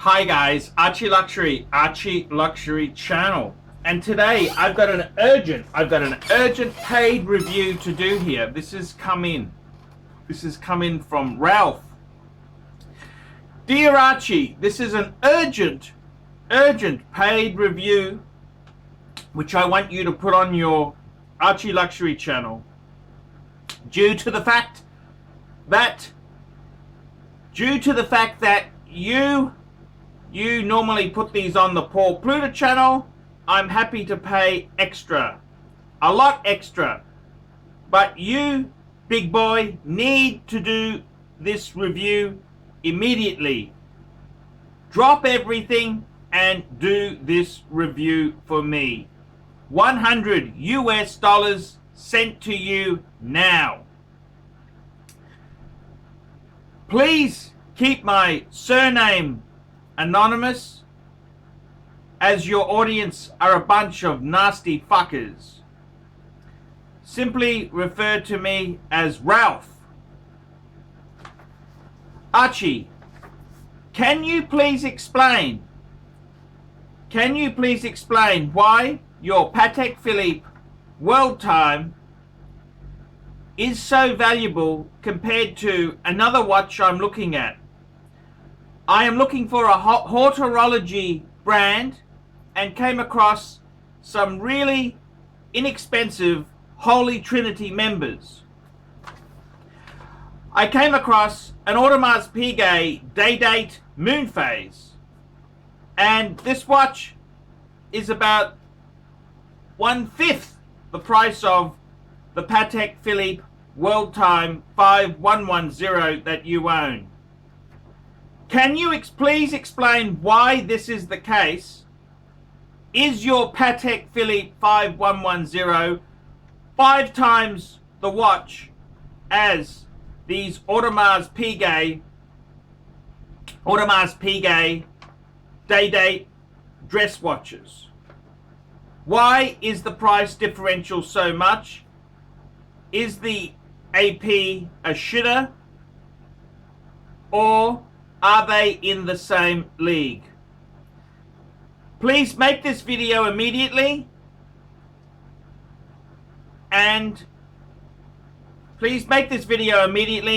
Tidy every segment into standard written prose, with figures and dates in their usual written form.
Hi guys, ArchieLuxury, ArchieLuxury channel. And today I've got an urgent paid review to do here. This has come in from Ralph. Dear Archie, this is an urgent paid review which I want you to put on your ArchieLuxury channel due to the fact that you normally put these on the Paul Pluta channel. I'm happy to pay extra, a lot extra, but you, big boy, need to do this review immediately. Drop everything and do this review for me. $100 sent to you now. Please keep my surname anonymous, as your audience are a bunch of nasty fuckers. Simply refer to me as Ralph. Archie, can you please explain why your Patek Philippe Worldtime is so valuable compared to another watch I'm looking at? I am looking for a horology brand and came across some really inexpensive Holy Trinity members. I came across an Audemars Piguet day-date Moonphase, and this watch is about 1/5 the price of the Patek Philippe Worldtime 5110 that you own. Can you please explain why this is the case? Is your Patek Philippe 5110 5 times the watch as these Audemars Piguet day-date dress watches? Why is the price differential so much? Is the AP a shitter, or are they in the same league? Please make this video immediately,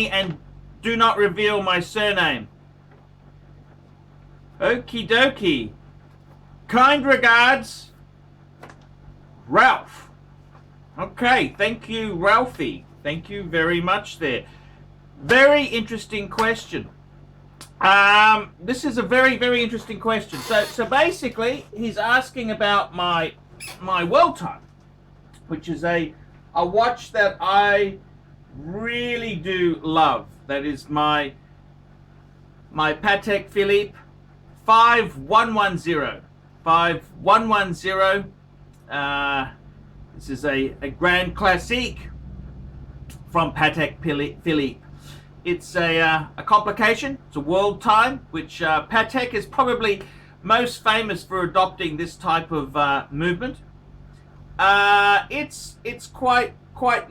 and do not reveal my surname. Okie dokie. Kind regards, Ralph. Okay, thank you, Ralphie. Thank you very much there. Very interesting question. This is a very interesting question. So basically, he's asking about my Worldtime, which is a watch that I really do love. That is my Patek Philippe 5110. 5110. This is a Grand Classique from Patek Philippe. It's a complication. It's a Worldtime, which Patek is probably most famous for adopting this type of movement. It's quite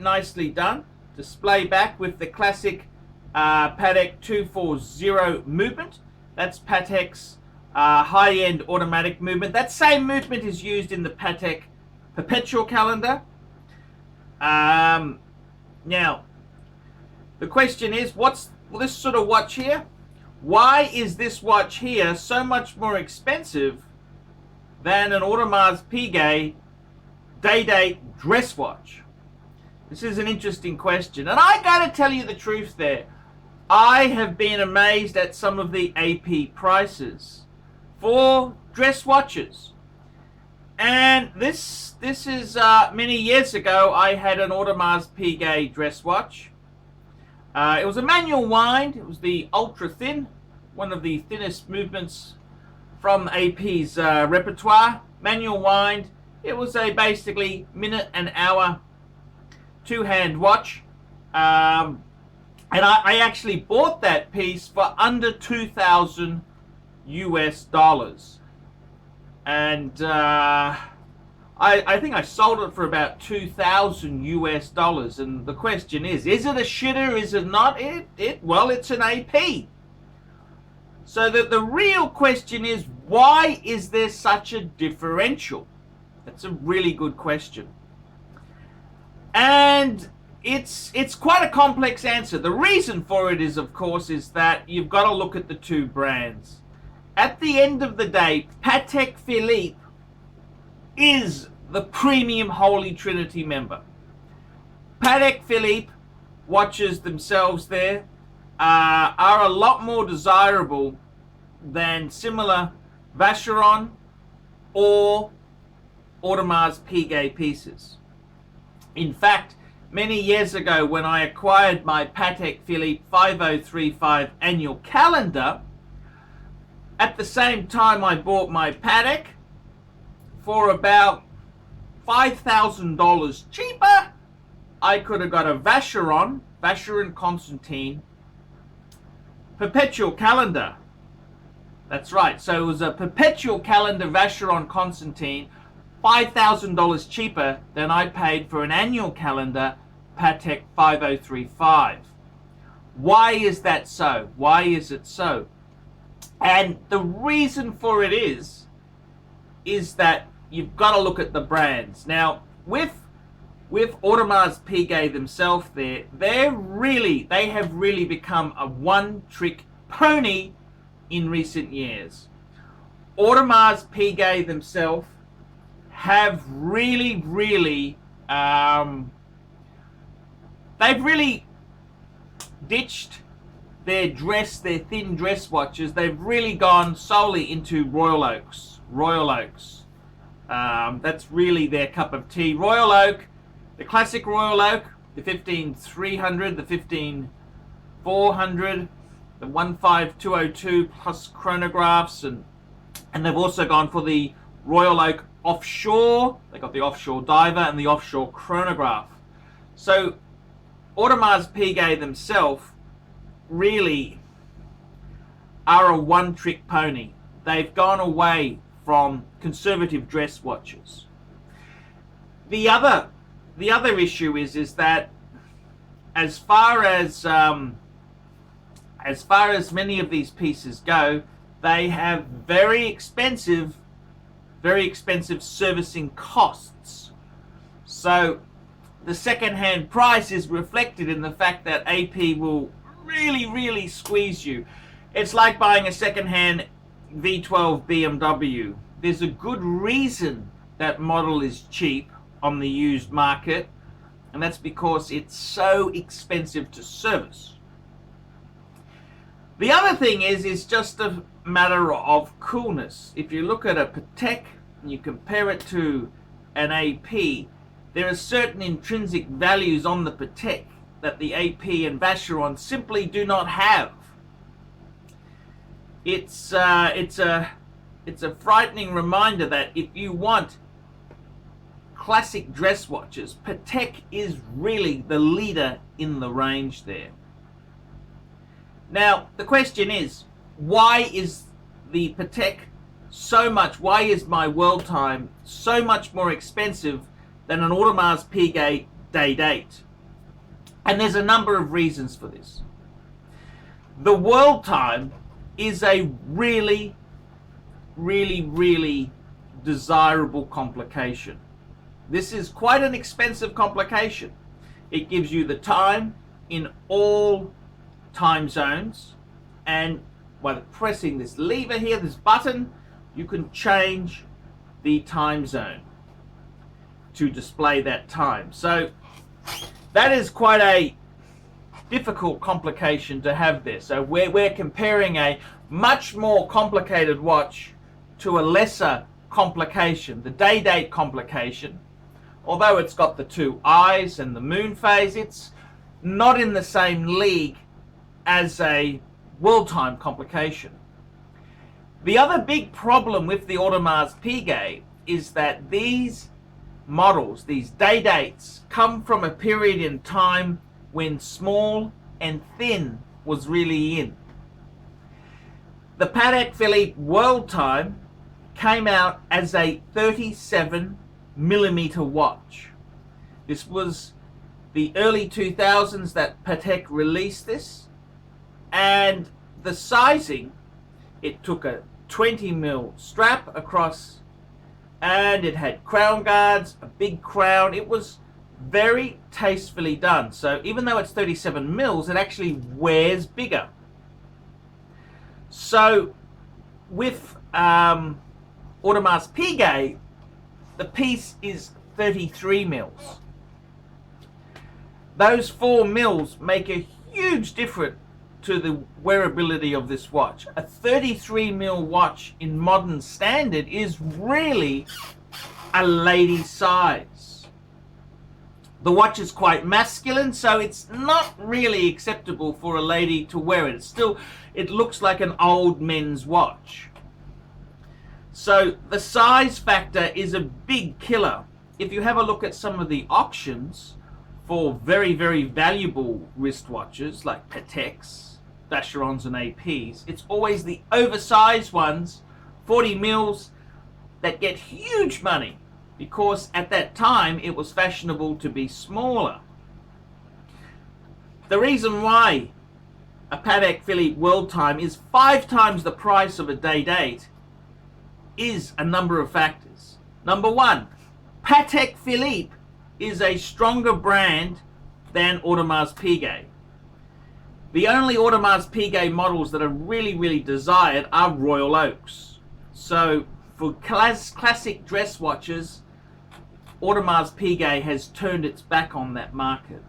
nicely done. Display back with the classic Patek 240 movement. That's Patek's high-end automatic movement. That same movement is used in the Patek Perpetual calendar. Now, the question is, what's this sort of watch here? Why is this watch here so much more expensive than an Audemars Piguet day-date dress watch? This is an interesting question, and I gotta tell you the truth there. I have been amazed at some of the AP prices for dress watches. And this is many years ago. I had an Audemars Piguet dress watch. It was a manual wind. It was the ultra thin, one of the thinnest movements from AP's repertoire. Manual wind. It was a basically minute and hour two-hand watch, and I actually bought that piece for under $2,000 US, and I think I sold it for about $2,000 US. And the question is it a shitter? Is it not? Well, it's an AP. So that the real question is, why is there such a differential? That's a really good question. And it's quite a complex answer. The reason for it is, of course, is that you've got to look at the two brands. At the end of the day, Patek Philippe is the premium Holy Trinity member. Patek Philippe watches themselves there are a lot more desirable than similar Vacheron or Audemars Piguet pieces. In fact, many years ago when I acquired my Patek Philippe 5035 annual calendar, at the same time I bought my Patek for about $5,000 cheaper. I could have got a Vacheron Constantine perpetual calendar. That's right. So it was a perpetual calendar Vacheron Constantine, $5,000 cheaper than I paid for an annual calendar Patek 5035. Why is that so? Why is it so? And the reason for it is that you've got to look at the brands. Now, with Audemars Piguet themselves they have really become a one-trick pony in recent years. Audemars Piguet themselves have really they've really ditched their thin dress watches. They've really gone solely into Royal Oaks. That's really their cup of tea. Royal Oak, the classic Royal Oak, the 15300, the 15400, the 15202 plus chronographs, and they've also gone for the Royal Oak offshore. They got the offshore diver and the offshore chronograph. So Audemars Piguet themselves really are a one-trick pony. They've gone away from conservative dress watches. The other issue is that as far as many of these pieces go, they have very expensive servicing costs. So the second-hand price is reflected in the fact that AP will really squeeze you. It's like buying a second-hand V12 BMW. There's a good reason that model is cheap on the used market, and that's because it's so expensive to service. The other thing is just a matter of coolness. If you look at a Patek and you compare it to an AP, there are certain intrinsic values on the Patek that the AP and Vacheron simply do not have. It's a frightening reminder that if you want classic dress watches, Patek is really the leader in the range there. Now, the question is, why is the Patek why is my Worldtime so much more expensive than an Audemars Piguet day date? And there's a number of reasons for this. The Worldtime is a really desirable complication. This is quite an expensive complication. It gives you the time in all time zones, and by pressing this lever here, this button, you can change the time zone to display that time. So that is quite a difficult complication to have there. So we're comparing a much more complicated watch to a lesser complication, the day date complication. Although it's got the two eyes and the Moonphase, it's not in the same league as a Worldtime complication. The other big problem with the Audemars Piguet is that these models, these day dates, come from a period in time when small and thin was really in. The Patek Philippe Worldtime came out as a 37mm watch. This was the early 2000s that Patek released this, and the sizing It took a 20mm strap across, and it had crown guards, a big crown. It was very tastefully done. So even though it's 37mm, it actually wears bigger. So with Audemars Piguet, the piece is 33mm. Those 4mm make a huge difference to the wearability of this watch. A 33mm watch in modern standard is really a lady size. The watch is quite masculine, so it's not really acceptable for a lady to wear it. It looks like an old men's watch. So the size factor is a big killer. If you have a look at some of the auctions for very, very valuable wristwatches like Pateks, Vacherons and APs, it's always the oversized ones, 40mm, that get huge money, because at that time it was fashionable to be smaller. The reason why a Patek Philippe Worldtime is 5 times the price of a day date is a number of factors. Number one, Patek Philippe is a stronger brand than Audemars Piguet. The only Audemars Piguet models that are really, really desired are Royal Oaks. So for classic dress watches, Audemars Piguet has turned its back on that market.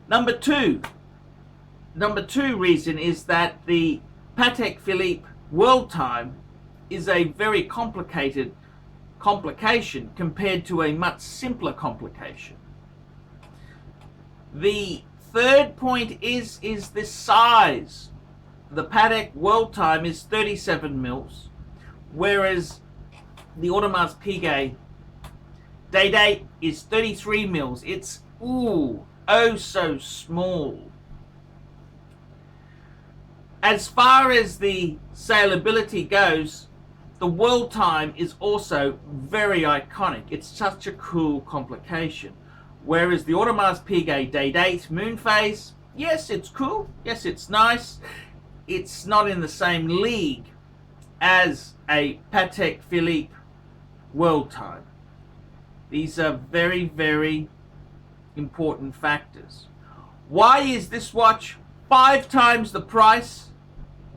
Number two reason is that the Patek Philippe Worldtime is a very complication compared to a much simpler complication. The third point is the size. The Patek Worldtime is 37mm, whereas the Audemars Piguet day date is 33mm. It's oh so small. As far as the saleability goes, the Worldtime is also very iconic. It's such a cool complication. Whereas the Audemars Piguet day date Moonphase, yes, it's cool. Yes, it's nice. It's not in the same league as a Patek Philippe Worldtime. These are very, very important factors. Why is this watch 5 times the price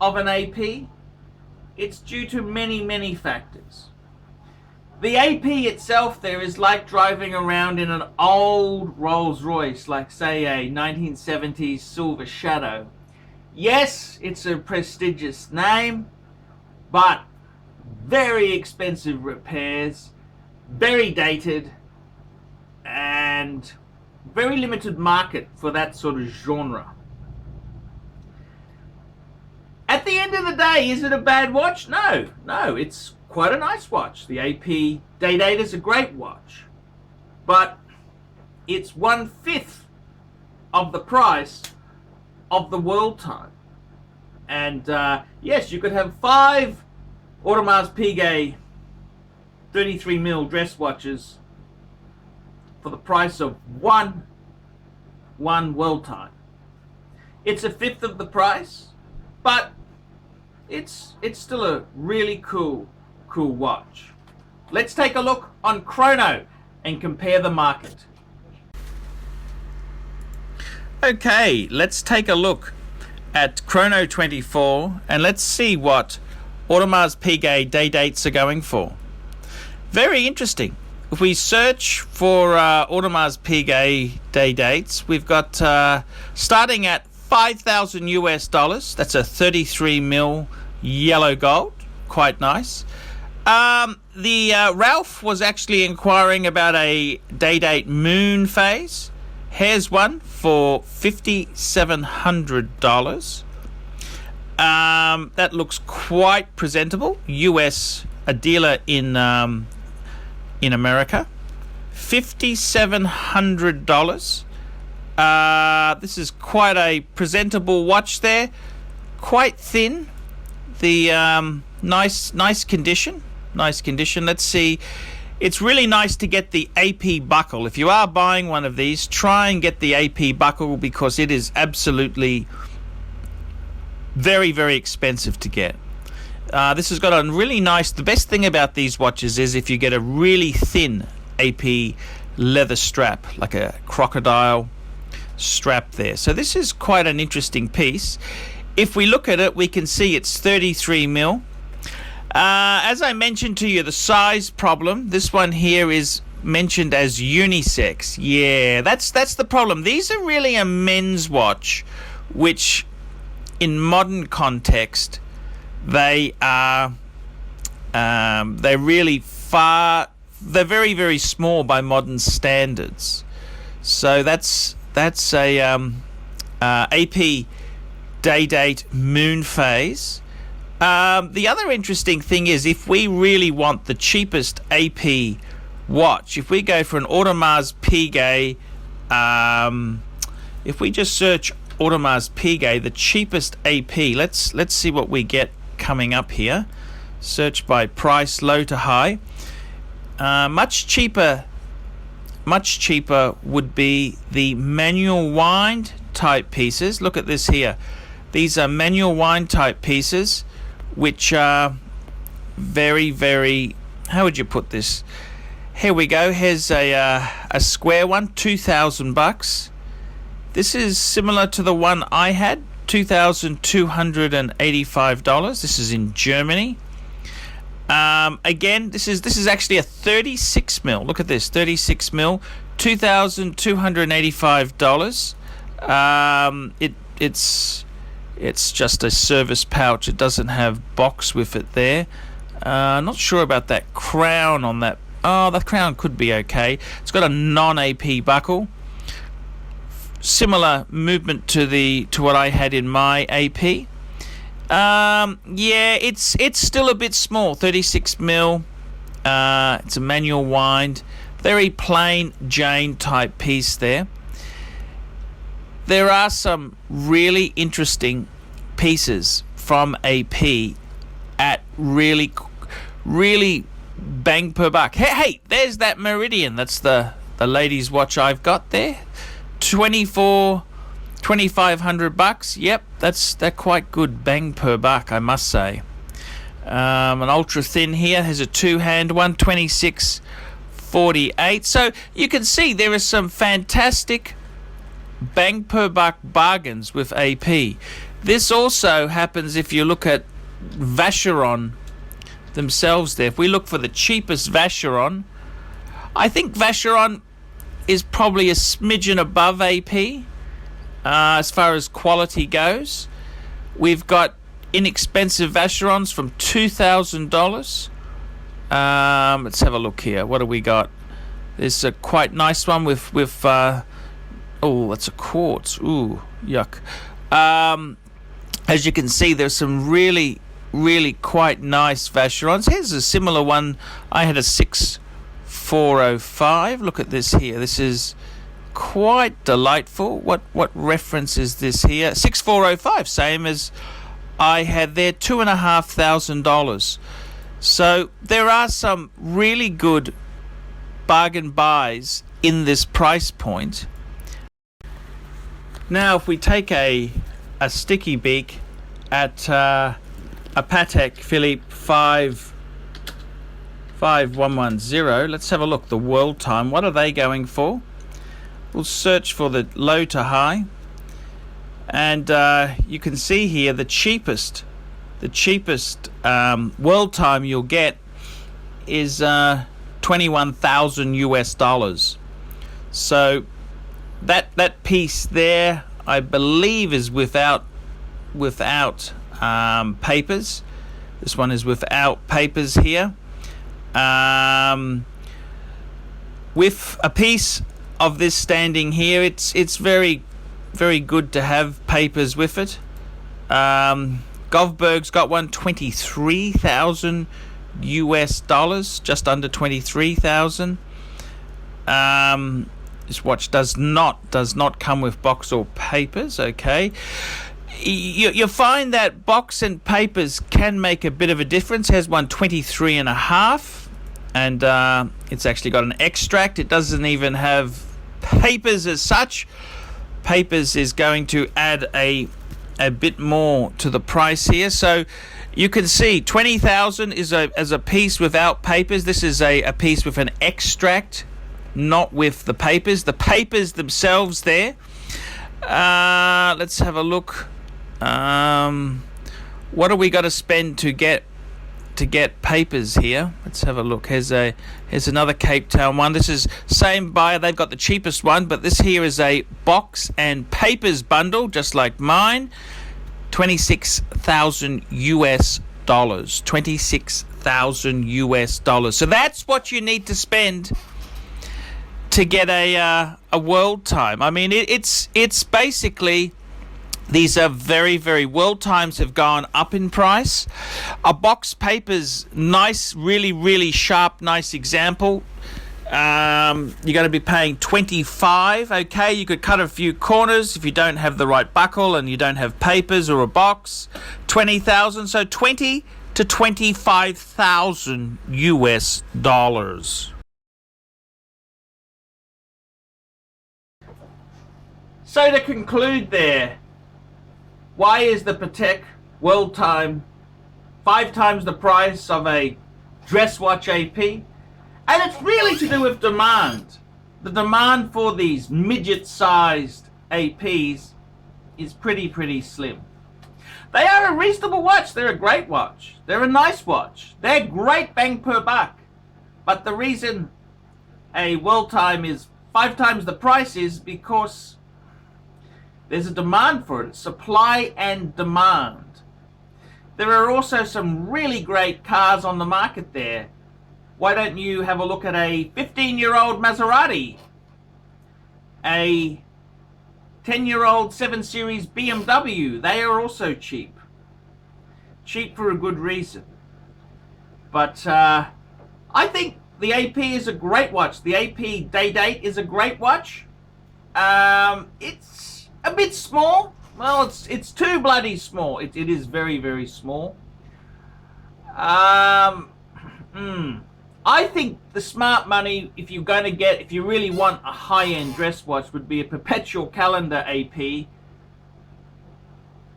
of an AP? It's due to many, many factors. The AP itself there is like driving around in an old Rolls Royce, like say a 1970s Silver Shadow. Yes, it's a prestigious name, but very expensive repairs, very dated, and very limited market for that sort of genre. At the end of the day, is it a bad watch? No, it's quite a nice watch. The AP day date is a great watch, but it's 1/5 of the price of the Worldtime. And yes, you could have 5 Audemars Piguet 33mm dress watches for the price of one Worldtime. It's 1/5 of the price, but it's still a really cool watch. Let's take a look on Chrono and compare the market. Okay, let's take a look at Chrono 24 and let's see what Audemars Piguet day dates are going for. Very interesting. If we search for Audemars Piguet day dates, we've got starting at $5,000. That's a 33mm yellow gold, quite nice. Ralph was actually inquiring about a day date Moonphase. Here's one for $5,700. That looks quite presentable. US, a dealer in America. $5,700. This is quite a presentable watch there. Quite thin. The nice condition. Nice condition. Let's see. It's really nice to get the AP buckle. If you are buying one of these, try and get the AP buckle because it is absolutely very, very expensive to get. This has got a really nice, the best thing about these watches is if you get a really thin AP leather strap, like a crocodile strap there. So this is quite an interesting piece. If we look at it, we can see it's 33 mil. As I mentioned to you, the size problem, this one here is mentioned as unisex. Yeah, that's the problem. These are really a men's watch, which in modern context, they're really they're very, very small by modern standards. So that's a AP day date Moonphase. The other interesting thing is, if we really want the cheapest AP watch, if we go for an Audemars Piguet, if we just search Audemars Piguet, the cheapest AP, let's see what we get coming up here. Search by price, low to high. Much cheaper would be the manual wind type pieces. Look at this here. These are manual wind type pieces, which are very, very, how would you put this? Here we go. Here's a square one, $2,000. This is similar to the one I had, $2,285. This is in Germany. Again, this is actually a 36 mil. Look at this, 36 mil, $2,285. It's just a service pouch. It doesn't have box with it there. Not sure about that crown on that. Oh, the crown could be okay. It's got a non-AP buckle. Similar movement to what I had in my AP. Yeah, it's still a bit small. 36 mil. It's a manual wind. Very plain Jane type piece there. There are some really interesting pieces from AP at really bang per buck. Hey, there's that Meridian. That's the ladies' watch I've got there. $2,500. Yep, they're quite good bang per buck, I must say. An ultra thin here has a two-hand one, 26.48. So you can see there are some fantastic bang per buck bargains with AP. This also happens if you look at Vacheron themselves there. If we look for the cheapest Vacheron, I think Vacheron is probably a smidgen above AP as far as quality goes. We've got inexpensive Vacherons from $2,000. Let's have a look here. What do we got? There's a quite nice one with oh, that's a quartz. Ooh, yuck. As you can see, there's some really quite nice Vacherons. Here's a similar one. I had a 6405. Look at this here. This is quite delightful. What reference is this here? 6405, same as I had there, $2,500. So there are some really good bargain buys in this price point. Now, if we take a sticky beak at a Patek Philippe 5110, let's have a look. The Worldtime, what are they going for? We'll search for the low to high, and you can see here the cheapest Worldtime you'll get is $21,000. So that piece there, I believe, is without papers. This one is without papers here. With a piece of this standing here, it's very, very good to have papers with it. Govberg's got one, $23,000, just under 23,000. This watch does not come with box or papers. Okay, you find that box and papers can make a bit of a difference. Has one 23.5, and it's actually got an extract. It doesn't even have papers as such. Papers is going to add a bit more to the price here. So You can see 20,000 is a piece without papers. This is a piece with an extract, not with the papers. The papers themselves there. Let's have a look. What do we got to spend to get papers here? Let's have a look. Here's another Cape Town one. This is same buyer. They've got the cheapest one, but this here is a box and papers bundle, just like mine. $26,000 US. $26,000 US. So that's what you need to spend to get a Worldtime. I mean, it's basically, these are very, very, Worldtimes have gone up in price. A box paper's nice, really, really sharp, nice example. You're going to be paying 25. Okay, you could cut a few corners if you don't have the right buckle and you don't have papers or a box. 20,000, so 20 to 25,000 US dollars. So to conclude there, why is the Patek Worldtime 5 times the price of a dress watch AP? And it's really to do with demand. The demand for these midget-sized APs is pretty slim. They are a reasonable watch. They're a great watch. They're a nice watch. They're great bang per buck. But the reason a Worldtime is 5 times the price is because there's a demand for it. Supply and demand. There are also some really great cars on the market there. Why don't you have a look at a 15-year-old Maserati, a 10-year-old 7 Series BMW? They are also cheap. Cheap for a good reason. But I think the AP is a great watch. The AP Day Date is a great watch. It's a bit small. Well, it's too bloody small. It is very, very small. I think the smart money, if you really want a high-end dress watch, would be a perpetual calendar AP.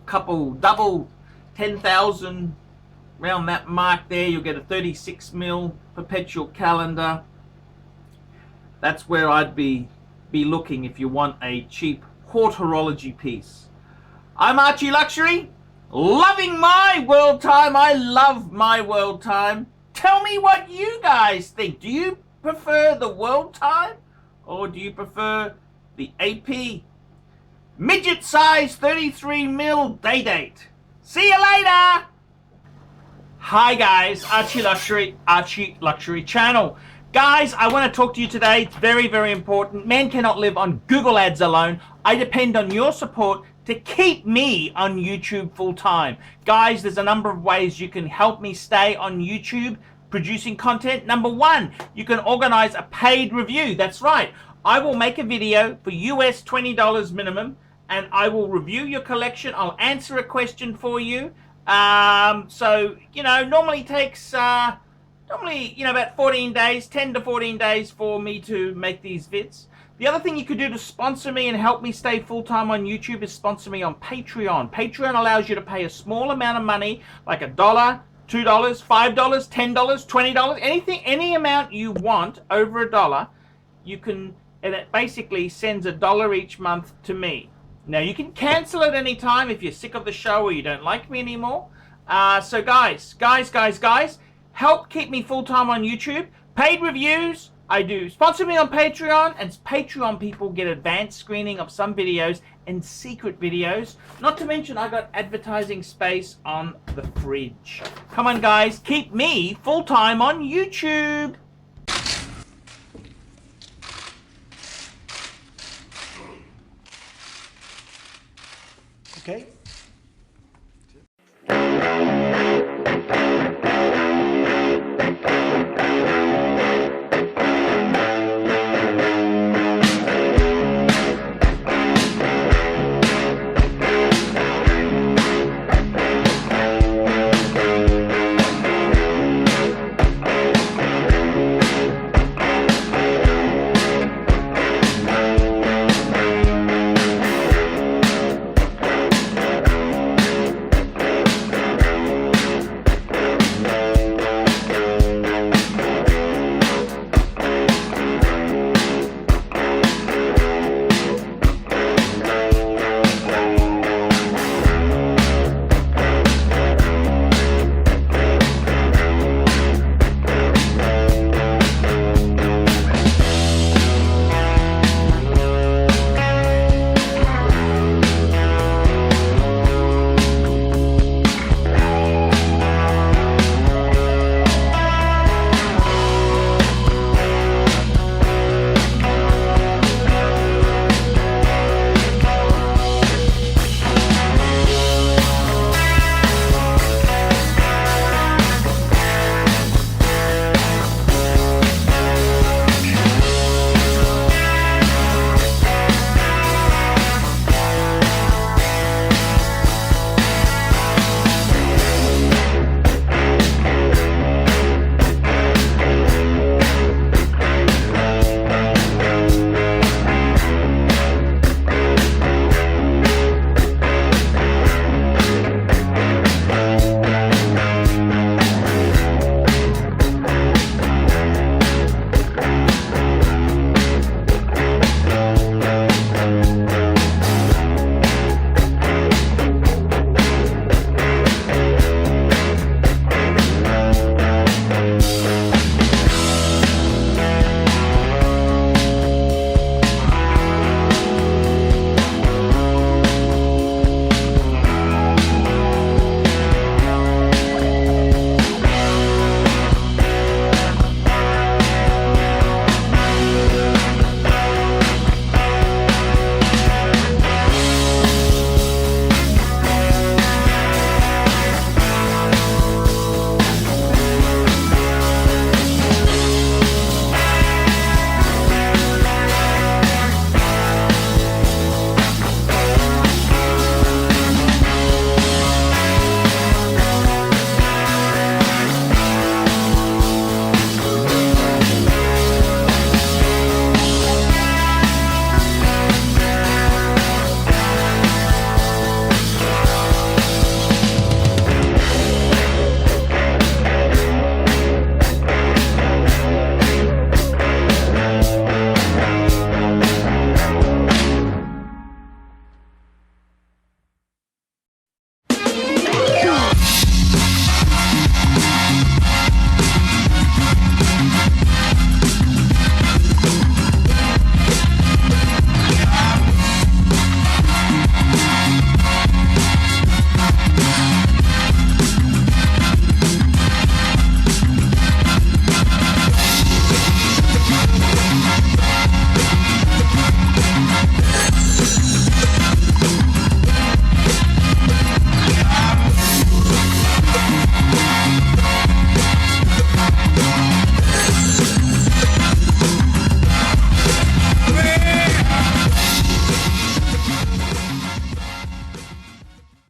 Double 10,000, around that mark there, you'll get a 36mm perpetual calendar. That's where I'd be looking if you want a cheap horology piece. I'm ArchieLuxury, loving my Worldtime. I love my Worldtime. Tell me what you guys think. Do you prefer the Worldtime or do you prefer the AP midget size 33mm Day Date? See you later. Hi guys, ArchieLuxury channel. Guys, I want to talk to you today. It's very, very important. Men cannot live on Google ads alone. I depend on your support to keep me on YouTube full time. Guys, there's a number of ways you can help me stay on YouTube producing content. Number 1, you can organize a paid review. That's right. I will make a video for US $20 minimum and I will review your collection. I'll answer a question for you. So, normally takes about 14 days, 10 to 14 days for me to make these vids. The other thing you could do to sponsor me and help me stay full-time on YouTube is sponsor me on Patreon. Patreon allows you to pay a small amount of money, like $1, $2, $5, $10, $20, anything, any amount you want over $1, you can, and it basically sends $1 each month to me. Now you can cancel at any time if you're sick of the show or you don't like me anymore. So guys, help keep me full-time on YouTube. Paid reviews, I do. Sponsor me on Patreon, and Patreon people get advanced screening of some videos and secret videos. Not to mention, I got advertising space on the fridge. Come on, guys, keep me full-time on YouTube. Okay.